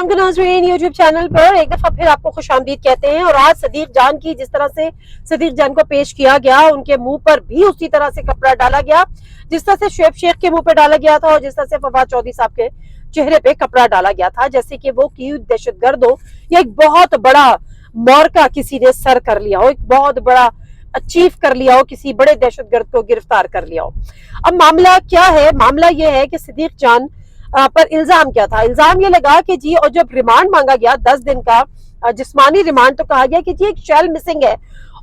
اسلام کے ناظرین YouTube channel پر ایک دفعہ پھر آپ کو خوش آمدید کہتے ہیں. اور آج صدیق جان کی جس طرح سے صدیق جان کو پیش کیا گیا, ان کے منہ پر بھی اسی طرح سے کپڑا ڈالا گیا جس طرح سے شعیب شیخ کے منہ پہ ڈالا گیا تھا, اور جس طرح سے فواد چودھری صاحب کے چہرے پہ کپڑا ڈالا گیا تھا, جیسے کہ وہ کی دہشت گرد ہو یا ایک بہت بڑا مورکا کسی نے سر کر لیا ہو, ایک بہت بڑا اچیو کر لیا ہو, کسی بڑے دہشت گرد کو گرفتار کر لیا ہو. اب معاملہ کیا ہے؟ معاملہ یہ ہے کہ صدیق جان پر الزام کیا تھا؟ الزام یہ لگا کہ جی, اور جب ریمانڈ مانگا گیا 10 دن کا جسمانی ریمانڈ, تو کہا گیا کہ جی ایک شیل مسنگ ہے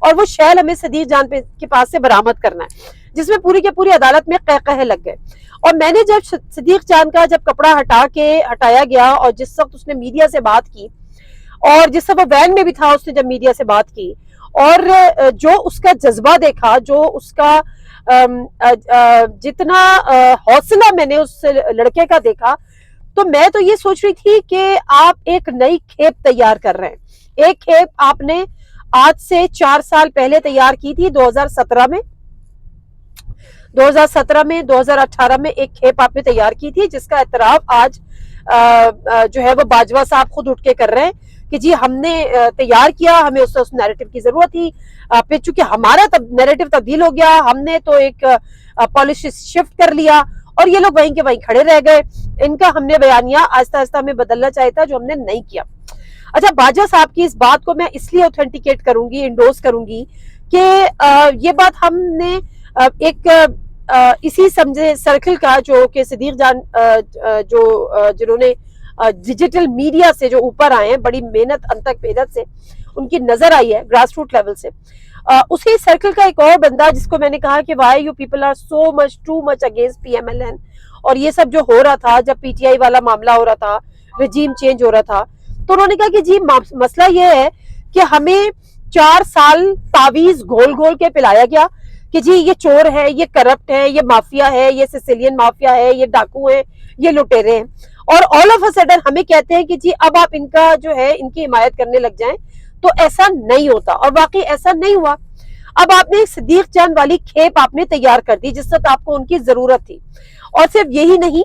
اور وہ شیل ہمیں صدیق جان کے پاس سے برآمد کرنا ہے, جس میں پوری کے پوری عدالت میں قہقہے لگ گئے. اور میں نے جب صدیق جان کا جب کپڑا ہٹایا گیا اور جس وقت اس نے میڈیا سے بات کی, اور جس وقت وہ وین میں بھی تھا اس نے جب میڈیا سے بات کی, اور جو اس کا جذبہ دیکھا, جو اس کا جتنا حوصلہ میں نے اس لڑکے کا دیکھا, تو میں تو یہ سوچ رہی تھی کہ آپ ایک نئی کھیپ تیار کر رہے ہیں. ایک کھیپ آپ نے آج سے 4 سال پہلے تیار کی تھی 2017 میں 2018 میں ایک کھیپ آپ نے تیار کی تھی, جس کا اعتراف آج جو ہے وہ باجوہ صاحب خود اٹھ کے کر رہے ہیں کہ جی ہم نے تیار کیا, ہمیں اس نیریٹو کی ضرورت تھی, پھر چونکہ ہمارا نیریٹو تبدیل ہو گیا, ہم نے تو ایک پالیسی شفٹ کر لیا اور یہ لوگ وہیں کے وہیں کھڑے رہ گئے. ان کا ہم نے بیانیہ آہستہ آہستہ ہمیں بدلنا چاہیے تھا, جو ہم نے نہیں کیا. اچھا, باجوہ صاحب کی اس بات کو میں اس لیے اوتھینٹیکیٹ کروں گی, انڈورس کروں گی کہ یہ بات ہم نے ایک اسی سمجھے سرکل کا, جو کہ صدیق جان جنہوں نے ڈیجیٹل میڈیا سے جو اوپر آئے ہیں, بڑی محنت سے ان کی نظر آئی ہے گراس روٹ لیول سے, اسی سرکل کا ایک اور بندہ جس کو میں نے کہا کہ why you people are so much too much against P M L N, اور یہ سب جو ہو رہا تھا, جب پی ٹی آئی والا معاملہ ہو رہا تھا, رجیم چینج ہو رہا تھا, تو انہوں نے کہا کہ جی مسئلہ یہ ہے کہ ہمیں 4 سال تعویذ گھول گھول کے پلایا گیا کہ جی یہ چور ہے, یہ کرپٹ ہے, یہ مافیا ہے, یہ سیسیلین مافیا ہے, یہ ڈاکو ہے, یہ لٹیرے ہیں, اور آل آف اے سڈن ہمیں کہتے ہیں کہ جی اب آپ ان کا جو ہے ان کی حمایت کرنے لگ جائیں. تو ایسا نہیں ہوتا, اور واقعی ایسا نہیں ہوا. اب آپ نے صدیق جان والی کھیپ آپ نے تیار کر دی جس وقت آپ کو ان کی ضرورت تھی. اور صرف یہی نہیں,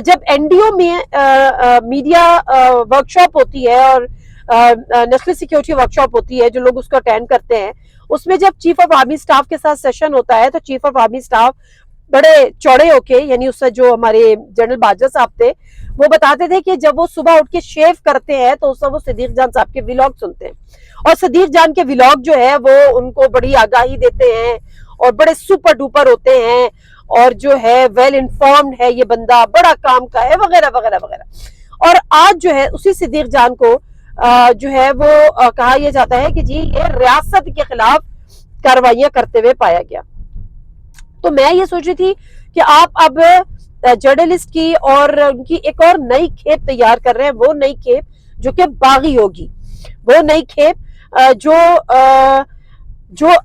جب این ڈی او میں میڈیا ورکشاپ ہوتی ہے اور نیشنل سیکیورٹی ورکشاپ ہوتی ہے, جو لوگ اس کو اٹینڈ کرتے ہیں, اس میں جب چیف آف آرمی سٹاف کے ساتھ سیشن ہوتا ہے, تو چیف آف آرمی سٹاف بڑے چوڑے ہو کے, یعنی اس سے جو ہمارے جنرل باجوہ صاحب تھے, وہ بتاتے تھے کہ جب وہ صبح اٹھ کے شیو کرتے ہیں تو اس وقت وہ صدیق جان صاحب کے ولاگ سنتے ہیں, اور صدیق جان کے ولاگ جو ہے وہ ان کو بڑی آگاہی دیتے ہیں اور بڑے سپر ڈوپر ہوتے ہیں, اور جو ہے ویل انفارمڈ ہے, یہ بندہ بڑا کام کا ہے, وغیرہ وغیرہ وغیرہ. اور آج جو ہے اسی صدیق جان کو جو ہے وہ کہا یہ جاتا ہے کہ جی یہ ریاست کے خلاف کاروائیاں کرتے ہوئے پایا گیا. تو میں یہ سوچ رہی تھی کہ آپ اب جرنلسٹ کی اور ان کی ایک اور نئی کھیپ تیار کر رہے ہیں, وہ نئی کھیپ جو کہ باغی ہوگی, وہ نئی کھیپ جو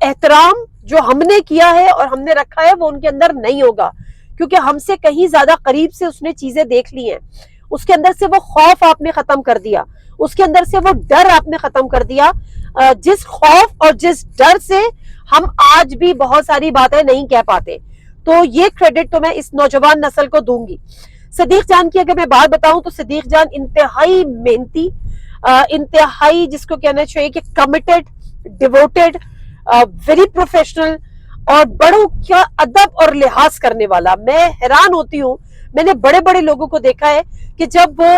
احترام جو ہم نے کیا ہے اور ہم نے رکھا ہے وہ ان کے اندر نہیں ہوگا, کیونکہ ہم سے کہیں زیادہ قریب سے اس نے چیزیں دیکھ لی ہیں. اس کے اندر سے وہ خوف آپ نے ختم کر دیا, اس کے اندر سے وہ ڈر آپ نے ختم کر دیا, جس خوف اور جس ڈر سے ہم آج بھی بہت ساری باتیں نہیں کہہ پاتے. تو یہ کریڈٹ تو میں اس نوجوان نسل کو دوں گی. صدیق جان کی اگر میں بات بتاؤں تو صدیق جان انتہائی محنتی, انتہائی جس کو کہنا چاہیے کہ کمیٹڈ, ڈیووٹڈ, ویری پروفیشنل, اور بڑوں کا ادب اور لحاظ کرنے والا. میں حیران ہوتی ہوں, میں نے بڑے بڑے لوگوں کو دیکھا ہے کہ جب وہ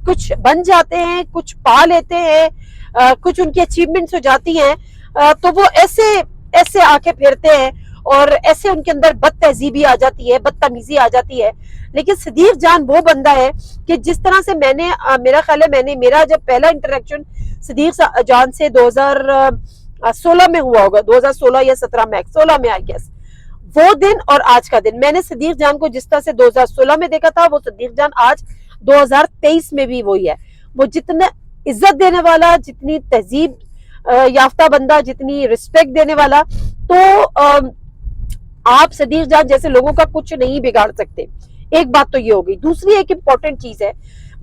کچھ بن جاتے ہیں, کچھ پا لیتے ہیں, کچھ ان کی اچیومنٹس ہو جاتی ہیں, تو وہ ایسے آ کے پھیرتے ہیں اور ایسے ان کے اندر بد تہذیبی آ جاتی ہے, بدتمیزی آ جاتی ہے. لیکن صدیق جان وہ بندہ ہے کہ جس طرح سے میں نے, میرا خیال ہے میرا جب پہلا انٹریکشن صدیق جان سے 2016 میں ہوا ہوگا, 2016 یا 17 میں, 16 میں آئی گیس, وہ دن اور آج کا دن, میں نے صدیق جان کو جس طرح سے 2016 میں دیکھا تھا, وہ صدیق جان آج 2023 میں بھی وہی ہے. وہ جتنا عزت دینے والا, جتنی تہذیب یافتہ بندہ, جتنی رسپیکٹ دینے والا, تو آپ صدیق جان جیسے لوگوں کا کچھ نہیں بگاڑ سکتے. ایک بات تو یہ ہوگی. دوسری ایک امپورٹنٹ چیز ہے,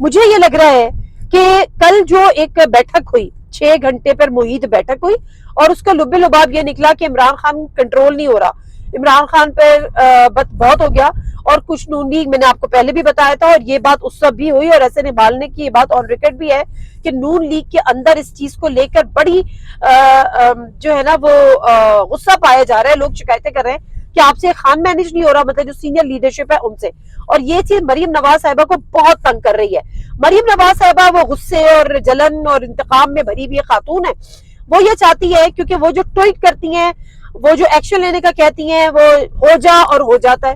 مجھے یہ لگ رہا ہے کہ کل جو ایک بیٹھک ہوئی, 6 گھنٹے پر محیط بیٹھک ہوئی, اور اس کا لب لباب یہ نکلا کہ عمران خان کنٹرول نہیں ہو رہا. عمران خان پر بہت ہو گیا. اور کچھ نون لیگ میں نے آپ کو پہلے بھی بتایا تھا اور یہ بات اس وقت بھی ہوئی اور ایسے نبھالنے کی یہ بات آن ریکارڈ بھی ہے کہ نون لیگ کے اندر اس چیز کو لے کر بڑی جو ہے نا وہ غصہ پایا جا رہا ہے. لوگ شکایتیں کر رہے ہیں کہ آپ سے خان مینج نہیں ہو رہا, مطلب جو سینئر لیڈرشپ ہے ان سے. اور یہ چیز مریم نواز صاحبہ کو بہت تنگ کر رہی ہے. مریم نواز صاحبہ وہ غصے اور جلن اور انتقام میں بھری ہوئی خاتون ہے. وہ یہ چاہتی ہے کیونکہ وہ جو ٹویٹ کرتی ہیں, وہ جو ایکشن لینے کا کہتی ہیں, وہ ہو جا اور ہو جاتا ہے.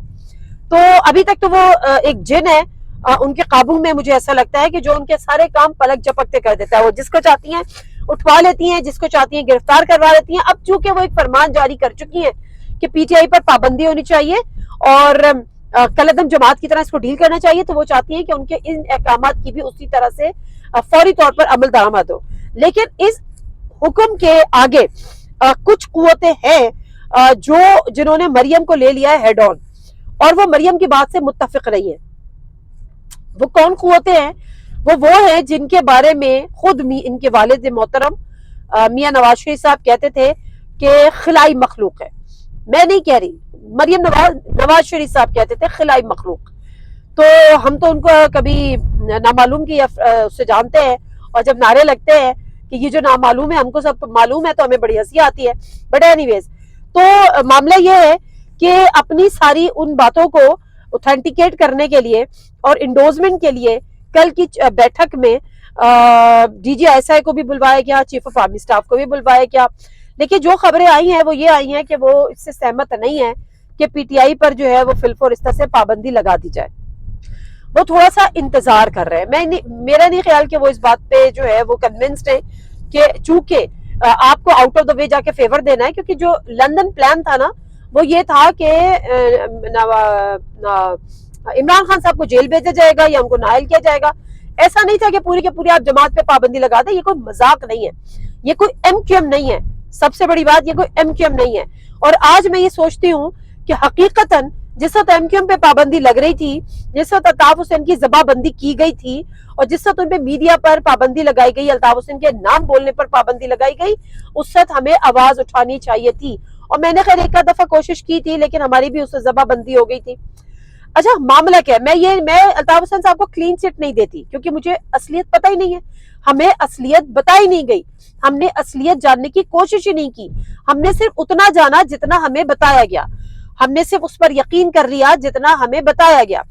تو ابھی تک تو وہ ایک جن ہے ان کے قابو میں. مجھے ایسا لگتا ہے کہ جو ان کے سارے کام پلک جھپکتے کر دیتا ہے. وہ جس کو چاہتی ہیں اٹھوا لیتی ہیں, جس کو چاہتی ہیں گرفتار کروا لیتی ہیں. اب چونکہ وہ ایک فرمان جاری کر چکی ہیں کہ پی ٹی آئی پر پابندی ہونی چاہیے اور کالعدم جماعت کی طرح اس کو ڈیل کرنا چاہیے, تو وہ چاہتی ہیں کہ ان کے ان احکامات کی بھی اسی طرح سے فوری طور پر عمل درآمد ہو. لیکن اس حکم کے آگے کچھ قوتیں ہیں جنہوں نے مریم کو لے لیا ہے ہیڈ آن اور وہ مریم کی بات سے متفق رہی ہیں. وہ کون قوتیں ہیں؟ وہ ہیں جن کے بارے میں خود ان کے والد محترم میاں نواز شریف صاحب کہتے تھے کہ خلائی مخلوق ہے. میں نہیں کہہ رہی, مریم نواز شریف صاحب کہتے تھے خلائی مخلوق. تو ہم تو ان کو کبھی نامعلوم کی سے جانتے ہیں اور جب نعرے لگتے ہیں کہ یہ جو نامعلوم ہے ہم کو سب معلوم ہے تو ہمیں بڑی ہنسی آتی ہے. بٹ اینی ویز, تو معاملہ یہ ہے کہ اپنی ساری ان باتوں کو اوتھینٹیکیٹ کرنے کے لیے اور انڈوزمنٹ کے لیے کل کی بیٹھک میں ڈی جی ایس آئی کو بھی بلوایا گیا, چیف آف آرمی سٹاف کو بھی بلوایا گیا. لیکن جو خبریں آئی ہیں وہ یہ آئی ہیں کہ وہ اس سے سہمت نہیں ہے کہ پی ٹی آئی پر جو ہے وہ فلفورستہ سے پابندی لگا دی جائے. وہ تھوڑا سا انتظار کر رہے ہیں. میرا نہیں خیال کہ وہ اس بات پہ جو ہے وہ کنونسڈ ہیں کہ چونکہ آپ کو آؤٹ آف دا وے جا کے فیور دینا ہے, کیونکہ جو لندن پلان تھا نا وہ یہ تھا کہ عمران خان صاحب کو جیل بھیجا جائے گا یا ان کو نااہل کیا جائے گا. ایسا نہیں تھا کہ پوری کے پوری آپ جماعت پہ پابندی لگا دیں. یہ کوئی مذاق نہیں ہے, یہ کوئی ایم کیو ایم نہیں ہے. سب سے بڑی بات, یہ کوئی ایم کیو ایم نہیں ہے. اور آج میں یہ سوچتی ہوں کہ حقیقتاً جس وقت ایم کیو ایم پہ پابندی لگ رہی تھی, جس وقت الطاف حسین کی زباں بندی کی گئی تھی اور جس وقت ان پہ میڈیا پر پابندی لگائی گئی, الطاف حسین کے نام بولنے پر پابندی لگائی گئی, اس وقت ہمیں آواز اٹھانی چاہیے تھی. اور میں نے خیر ایک دفعہ کوشش کی تھی لیکن ہماری بھی اس سے زباں بندی ہو گئی تھی. اچھا معاملہ کیا ہے, میں الطاف حسین صاحب کو کلین چٹ نہیں دیتی کیونکہ مجھے اصلیت پتہ ہی نہیں ہے. ہمیں اصلیت بتائی نہیں گئی, ہم نے اصلیت جاننے کی کوشش ہی نہیں کی. ہم نے صرف اتنا جانا جتنا ہمیں بتایا گیا, ہم نے صرف اس پر یقین کر لیا جتنا ہمیں بتایا گیا.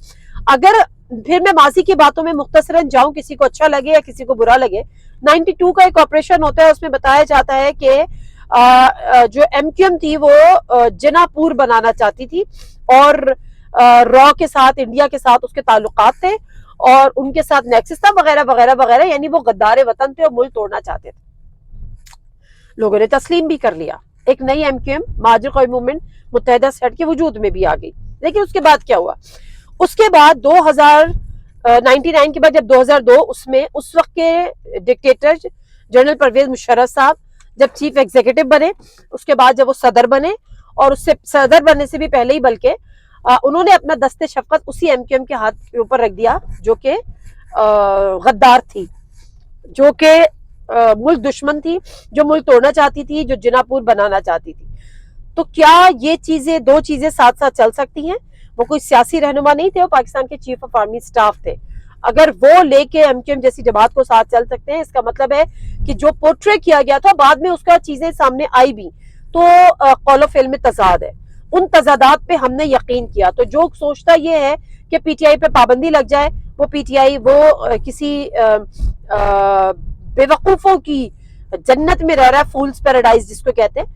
اگر پھر میں ماضی کی باتوں میں مختصراً جاؤں, کسی کو اچھا لگے یا کسی کو برا لگے, 92 کا ایک آپریشن ہوتا ہے, اس میں بتایا جاتا ہے کہ جو ایم کیو ایم تھی وہ جنا پور بنانا چاہتی تھی اور را کے ساتھ, انڈیا کے ساتھ اس کے تعلقات تھے اور ان کے ساتھ نیکسس تھا وغیرہ وغیرہ وغیرہ. یعنی وہ غدار وطن تھے اور ملک توڑنا چاہتے تھے. لوگوں نے تسلیم بھی کر لیا. ایک نئی ایم کیو ایم مہاجر قومی موومنٹ متحدہ سیٹ کے وجود میں بھی آ گئی. لیکن اس کے بعد کیا ہوا؟ اس کے بعد 99 کے بعد جب 2002 اس میں اس وقت کے ڈکٹیٹر جنرل پرویز مشرف صاحب جب چیف ایگزیکٹو بنے, اس کے بعد جب وہ صدر بنے اور اس سے صدر بننے سے بھی پہلے ہی بلکہ انہوں نے اپنا دست شفقت اسی ایم کیو ایم کے ہاتھ کے اوپر رکھ دیا جو کہ غدار تھی, جو کہ ملک دشمن تھی, جو ملک توڑنا چاہتی تھی, جو جنا پور بنانا چاہتی تھی. تو کیا یہ چیزیں, دو چیزیں ساتھ ساتھ چل سکتی ہیں؟ وہ کوئی سیاسی رہنما نہیں تھے, وہ پاکستان کے چیف آف آرمی سٹاف تھے. اگر وہ لے کے ایم کیو ایم جیسی جماعت کو ساتھ چل سکتے ہیں, اس کا مطلب ہے کہ جو پورٹرے کیا گیا تھا بعد میں اس کا چیزیں سامنے آئی بھی, تو قول و فعل میں تضاد ہے. ان تضادات پہ ہم نے یقین کیا. تو جو سوچتا یہ ہے کہ پی ٹی آئی پہ پابندی لگ جائے, وہ پی ٹی آئی وہ کسی بے وقوفوں کی جنت میں رہ رہا ہے, فولز پیراڈائز جس کو کہتے ہیں.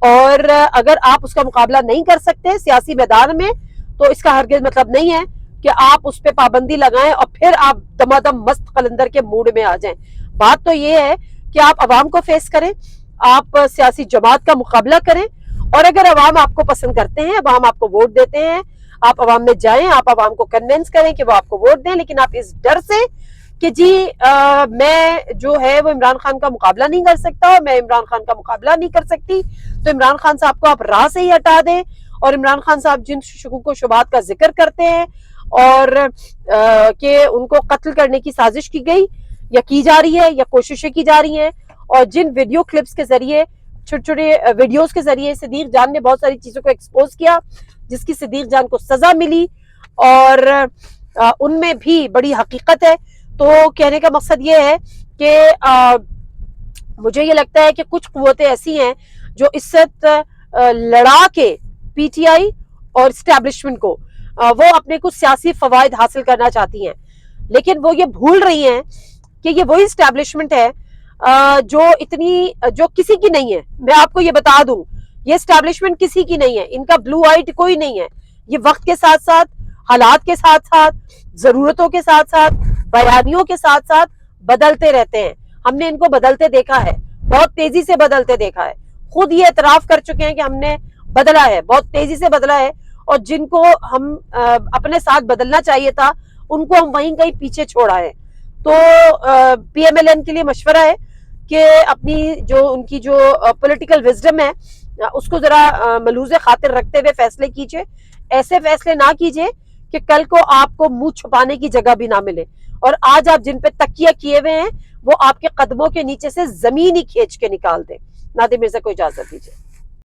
اور اگر آپ اس کا مقابلہ نہیں کر سکتے سیاسی میدان میں, تو اس کا ہرگز مطلب نہیں ہے کہ آپ اس پہ پابندی لگائیں اور پھر آپ دمادم مست قلندر کے موڈ میں آ جائیں. بات تو یہ ہے کہ آپ عوام کو فیس کریں, آپ سیاسی جماعت کا مقابلہ کریں, اور اگر عوام آپ کو پسند کرتے ہیں, عوام آپ کو ووٹ دیتے ہیں, آپ عوام میں جائیں, آپ عوام کو کنونس کریں کہ وہ آپ کو ووٹ دیں. لیکن آپ اس ڈر سے کہ جی میں جو ہے وہ عمران خان کا مقابلہ نہیں کر سکتا, میں عمران خان کا مقابلہ نہیں کر سکتی, تو عمران خان صاحب کو آپ راہ سے ہی ہٹا دیں. اور عمران خان صاحب جن شکوک و شبہات کا ذکر کرتے ہیں اور کہ ان کو قتل کرنے کی سازش کی گئی یا کی جا رہی ہے یا کوششیں کی جا رہی ہیں, اور جن ویڈیو کلپس کے ذریعے چھوٹے چھوٹے ویڈیوز کے ذریعے صدیق جان نے بہت ساری چیزوں کو ایکسپوز کیا جس کی صدیق جان کو سزا ملی، اور ان میں بھی بڑی حقیقت ہے. تو کہنے کا مقصد یہ ہے کہ مجھے یہ لگتا ہے کہ کچھ قوتیں ایسی ہیں جو اس سے لڑا کے پی ٹی آئی اور اسٹیبلشمنٹ کو وہ اپنے کچھ سیاسی فوائد حاصل کرنا چاہتی ہیں، لیکن وہ یہ بھول رہی ہیں کہ یہ وہی اسٹیبلشمنٹ ہے جو کسی کی نہیں ہے. میں آپ کو یہ بتا دوں، یہ اسٹیبلشمنٹ کسی کی نہیں ہے، ان کا بلو آئٹ کوئی نہیں ہے. یہ وقت کے ساتھ ساتھ، حالات کے ساتھ ساتھ، ضرورتوں کے ساتھ ساتھ، بیانیوں کے ساتھ ساتھ بدلتے رہتے ہیں. ہم نے ان کو بدلتے دیکھا ہے، بہت تیزی سے بدلتے دیکھا ہے. خود یہ اعتراف کر چکے ہیں کہ ہم نے بدلا ہے، بہت تیزی سے بدلا ہے، اور جن کو ہم اپنے ساتھ بدلنا چاہیے تھا ان کو ہم وہیں کہیں پیچھے چھوڑا ہے. تو پی ایم ایل این کے لیے مشورہ ہے کہ اپنی ان کی جو پولیٹیکل وزڈم ہے اس کو ذرا ملحوظ خاطر رکھتے ہوئے فیصلے کیجئے. ایسے فیصلے نہ کیجئے کہ کل کو آپ کو منہ چھپانے کی جگہ بھی نہ ملے، اور آج آپ جن پہ تکیہ کیے ہوئے ہیں وہ آپ کے قدموں کے نیچے سے زمین ہی کھینچ کے نکال دیں. نادر مرزا کو اجازت دیجیے.